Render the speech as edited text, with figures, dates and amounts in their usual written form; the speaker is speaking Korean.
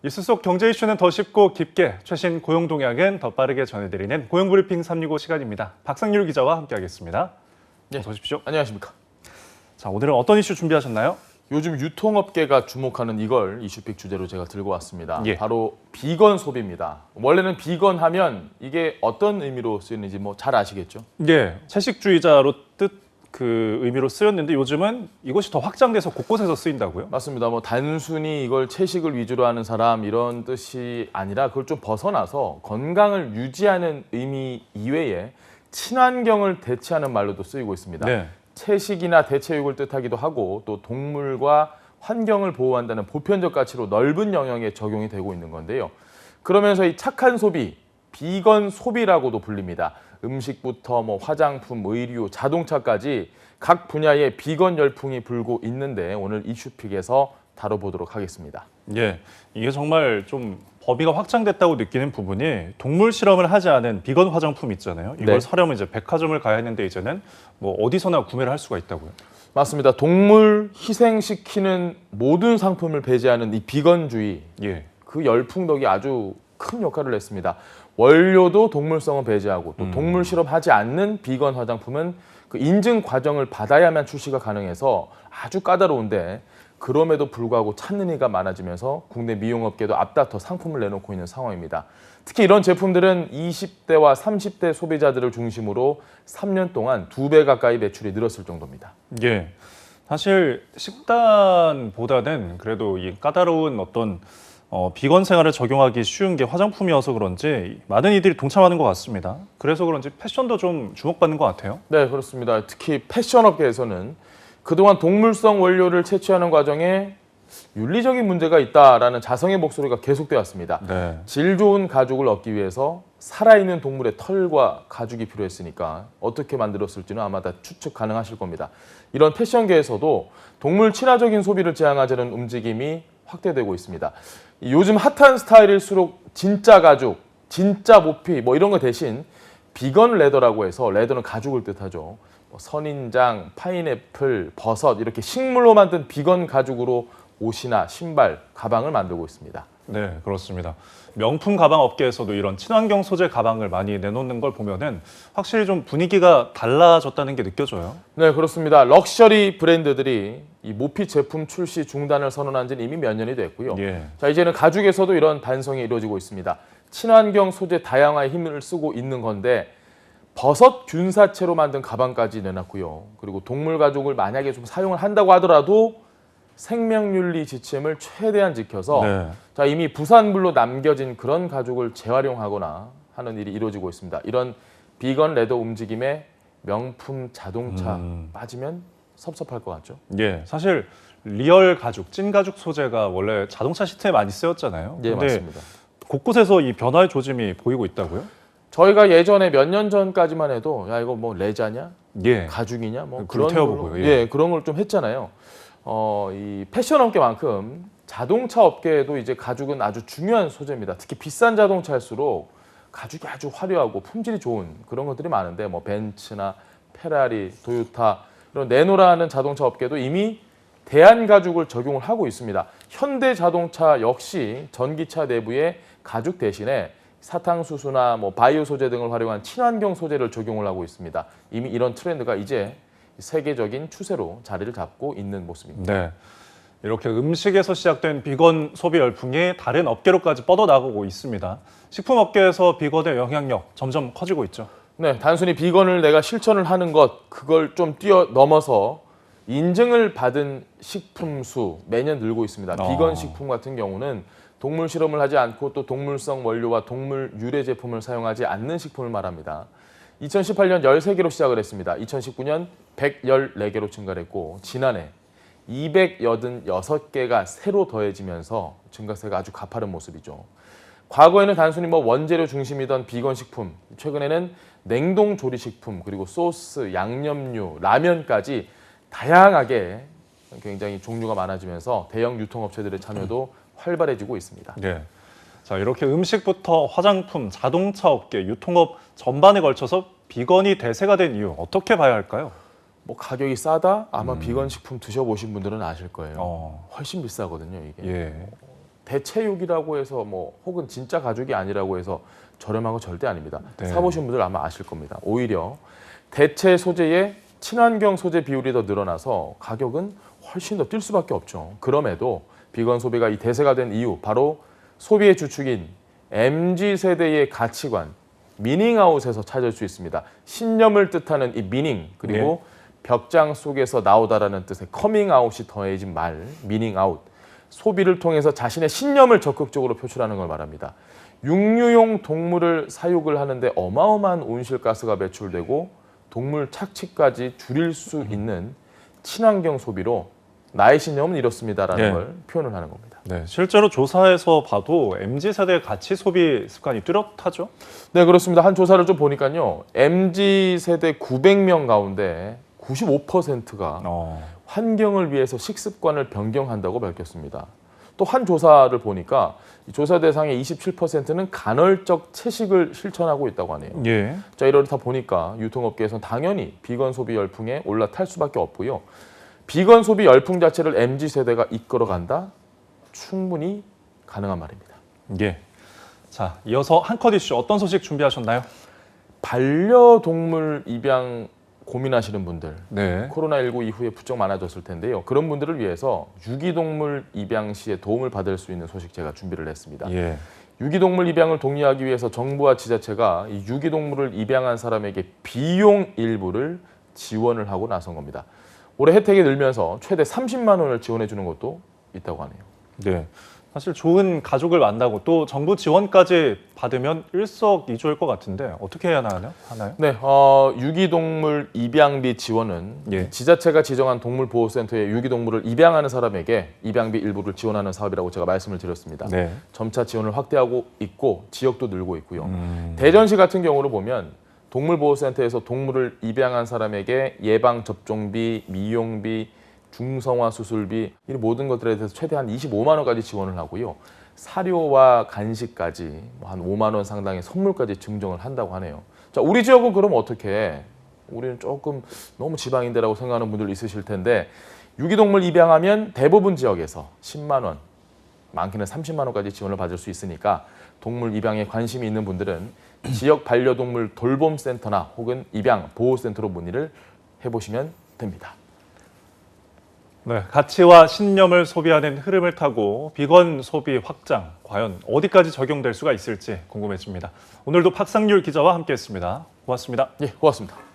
뉴스 속 경제 이슈는 더 쉽고 깊게, 최신 고용 동향은 더 빠르게 전해드리는 고용브리핑 365 시간입니다. 박상률 기자와 함께하겠습니다. 어서 오십시오. 안녕하십니까. 자, 오늘은 어떤 이슈 준비하셨나요? 요즘 유통업계가 주목하는 이걸 이슈픽 주제로 제가 들고 왔습니다. 예. 바로 비건 소비입니다. 원래는 비건 하면 이게 어떤 의미로 쓰이는지 잘 아시겠죠? 예, 채식주의자로 그 의미로 쓰였는데 요즘은 이것이 더 확장돼서 곳곳에서 쓰인다고요? 맞습니다. 단순히 이걸 채식을 위주로 하는 사람 이런 뜻이 아니라 그걸 좀 벗어나서 건강을 유지하는 의미 이외에 친환경을 대체하는 말로도 쓰이고 있습니다. 네. 채식이나 대체육을 뜻하기도 하고 또 동물과 환경을 보호한다는 보편적 가치로 넓은 영역에 적용이 되고 있는 건데요. 그러면서 이 착한 소비, 비건 소비라고도 불립니다. 음식부터 화장품, 의류, 자동차까지 각 분야에 비건 열풍이 불고 있는데 오늘 이슈픽에서 다뤄보도록 하겠습니다. 예, 이게 정말 좀 범위가 확장됐다고 느끼는 부분이 동물 실험을 하지 않은 비건 화장품 있잖아요. 이걸 네. 사려면 이제 백화점을 가야 했는데 이제는 어디서나 구매를 할 수가 있다고요. 맞습니다. 동물 희생시키는 모든 상품을 배제하는 이 비건주의, 예. 그 열풍덕이 아주 큰 역할을 했습니다. 원료도 동물성을 배제하고 또 동물 실험하지 않는 비건 화장품은 그 인증 과정을 받아야만 출시가 가능해서 아주 까다로운데 그럼에도 불구하고 찾는 이가 많아지면서 국내 미용업계도 앞다퉈 상품을 내놓고 있는 상황입니다. 특히 이런 제품들은 20대와 30대 소비자들을 중심으로 3년 동안 2배 가까이 매출이 늘었을 정도입니다. 예. 사실 식단보다는 그래도 이 까다로운 어떤 비건 생활을 적용하기 쉬운 게 화장품이어서 그런지 많은 이들이 동참하는 것 같습니다. 그래서 그런지 패션도 좀 주목받는 것 같아요. 네, 그렇습니다. 특히 패션업계에서는 그동안 동물성 원료를 채취하는 과정에 윤리적인 문제가 있다라는 자성의 목소리가 계속되었습니다. 네. 질 좋은 가죽을 얻기 위해서 살아있는 동물의 털과 가죽이 필요했으니까 어떻게 만들었을지는 아마 다 추측 가능하실 겁니다. 이런 패션계에서도 동물 친화적인 소비를 지향하자는 움직임이 확대되고 있습니다. 요즘 핫한 스타일일수록 진짜 가죽, 진짜 모피 이런 거 대신 비건 레더라고 해서 레더는 가죽을 뜻하죠. 선인장, 파인애플, 버섯 이렇게 식물로 만든 비건 가죽으로 옷이나 신발, 가방을 만들고 있습니다. 네, 그렇습니다. 명품 가방 업계에서도 이런 친환경 소재 가방을 많이 내놓는 걸 보면은 확실히 좀 분위기가 달라졌다는 게 느껴져요. 네, 그렇습니다. 럭셔리 브랜드들이 이 모피 제품 출시 중단을 선언한 지는 이미 몇 년이 됐고요. 예. 자, 이제는 가죽에서도 이런 반성이 이루어지고 있습니다. 친환경 소재 다양화에 힘을 쓰고 있는 건데 버섯 균사체로 만든 가방까지 내놨고요. 그리고 동물 가죽을 만약에 좀 사용을 한다고 하더라도 생명윤리 지침을 최대한 지켜서 네. 자, 이미 부산물로 남겨진 그런 가죽을 재활용하거나 하는 일이 이루어지고 있습니다. 이런 비건 레더 움직임에 명품 자동차 빠지면 섭섭할 것 같죠? 예, 사실 리얼 가죽, 찐 가죽 소재가 원래 자동차 시트에 많이 쓰였잖아요. 네, 근데 맞습니다. 곳곳에서 이 변화의 조짐이 보이고 있다고요? 저희가 예전에 몇 년 전까지만 해도 야 이거 레자냐, 예. 가죽이냐, 그런 태워보고요. 예. 예, 그런 걸 좀 했잖아요. 이 패션 업계만큼 자동차 업계에도 이제 가죽은 아주 중요한 소재입니다. 특히 비싼 자동차일수록 가죽이 아주 화려하고 품질이 좋은 그런 것들이 많은데 벤츠나 페라리, 도요타 이런 내노라는 자동차 업계도 이미 대한 가죽을 적용을 하고 있습니다. 현대 자동차 역시 전기차 내부에 가죽 대신에 사탕수수나 바이오 소재 등을 활용한 친환경 소재를 적용을 하고 있습니다. 이미 이런 트렌드가 이제 세계적인 추세로 자리를 잡고 있는 모습입니다. 네. 이렇게 음식에서 시작된 비건 소비 열풍이 다른 업계로까지 뻗어나가고 있습니다. 식품 업계에서 비건의 영향력 점점 커지고 있죠. 네, 단순히 비건을 내가 실천을 하는 것, 그걸 좀 뛰어넘어서 인증을 받은 식품 수 매년 늘고 있습니다. 비건 식품 같은 경우는 동물 실험을 하지 않고 또 동물성 원료와 동물 유래 제품을 사용하지 않는 식품을 말합니다. 2018년 13개로 시작을 했습니다. 2019년 114개로 증가를 했고 지난해 286개가 새로 더해지면서 증가세가 아주 가파른 모습이죠. 과거에는 단순히 원재료 중심이던 비건 식품, 최근에는 냉동 조리식품, 그리고 소스, 양념류, 라면까지 다양하게 굉장히 종류가 많아지면서 대형 유통업체들의 참여도 활발해지고 있습니다. 네. 자, 이렇게 음식부터 화장품, 자동차 업계, 유통업 전반에 걸쳐서 비건이 대세가 된 이유 어떻게 봐야 할까요? 가격이 싸다? 아마 비건 식품 드셔보신 분들은 아실 거예요. 어. 훨씬 비싸거든요, 이게. 예. 대체육이라고 해서 뭐 혹은 진짜 가죽이 아니라고 해서 저렴한 거 절대 아닙니다. 네. 사보신 분들 아마 아실 겁니다. 오히려 대체 소재의 친환경 소재 비율이 더 늘어나서 가격은 훨씬 더 뛸 수밖에 없죠. 그럼에도 비건 소비가 이 대세가 된 이유, 바로 소비의 주축인 MZ세대의 가치관, 미닝아웃에서 찾을 수 있습니다. 신념을 뜻하는 이 미닝, 그리고 벽장 속에서 나오다라는 뜻의 커밍아웃이 더해진 말, 미닝아웃. 소비를 통해서 자신의 신념을 적극적으로 표출하는 걸 말합니다. 육류용 동물을 사육을 하는데 어마어마한 온실가스가 배출되고 동물 착취까지 줄일 수 있는 친환경 소비로 나의 신념은 이렇습니다라는 네. 걸 표현을 하는 겁니다. 네, 실제로 조사에서 봐도 MZ세대의 가치 소비 습관이 뚜렷하죠? 네, 그렇습니다. 한 조사를 좀 보니까요. MZ세대 900명 가운데 95%가 환경을 위해서 식습관을 변경한다고 밝혔습니다. 또 한 조사를 보니까 이 조사 대상의 27%는 간헐적 채식을 실천하고 있다고 하네요. 예. 자, 이렇다 보니까 유통업계에서는 당연히 비건 소비 열풍에 올라탈 수밖에 없고요. 비건 소비 열풍 자체를 MZ세대가 이끌어간다? 충분히 가능한 말입니다. 예. 자, 이어서 한 컷 이슈 어떤 소식 준비하셨나요? 반려동물 입양 고민하시는 분들, 네. 코로나19 이후에 부쩍 많아졌을 텐데요. 그런 분들을 위해서 유기동물 입양 시에 도움을 받을 수 있는 소식 제가 준비를 했습니다. 예. 유기동물 입양을 독려하기 위해서 정부와 지자체가 이 유기동물을 입양한 사람에게 비용 일부를 지원을 하고 나선 겁니다. 올해 혜택이 늘면서 최대 30만 원을 지원해 주는 것도 있다고 하네요. 네. 사실 좋은 가족을 만나고 또 정부 지원까지 받으면 일석이조일 것 같은데 어떻게 해야 하나요? 네, 유기동물 입양비 지원은 예. 지자체가 지정한 동물보호센터에 유기동물을 입양하는 사람에게 입양비 일부를 지원하는 사업이라고 제가 말씀을 드렸습니다. 네. 점차 지원을 확대하고 있고 지역도 늘고 있고요. 대전시 같은 경우로 보면 동물보호센터에서 동물을 입양한 사람에게 예방접종비, 미용비, 중성화 수술비 이 모든 것들에 대해서 최대한 25만 원까지 지원을 하고요. 사료와 간식까지 한 5만 원 상당의 선물까지 증정을 한다고 하네요. 자, 우리 지역은 그럼 어떻게 해? 우리는 조금 너무 지방인데라고 생각하는 분들 있으실 텐데 유기동물 입양하면 대부분 지역에서 10만 원, 많게는 30만 원까지 지원을 받을 수 있으니까 동물 입양에 관심이 있는 분들은 지역 반려동물 돌봄센터나 혹은 입양 보호센터로 문의를 해보시면 됩니다. 네, 가치와 신념을 소비하는 흐름을 타고 비건 소비 확장 과연 어디까지 적용될 수가 있을지 궁금해집니다. 오늘도 박상률 기자와 함께했습니다. 고맙습니다. 예, 고맙습니다.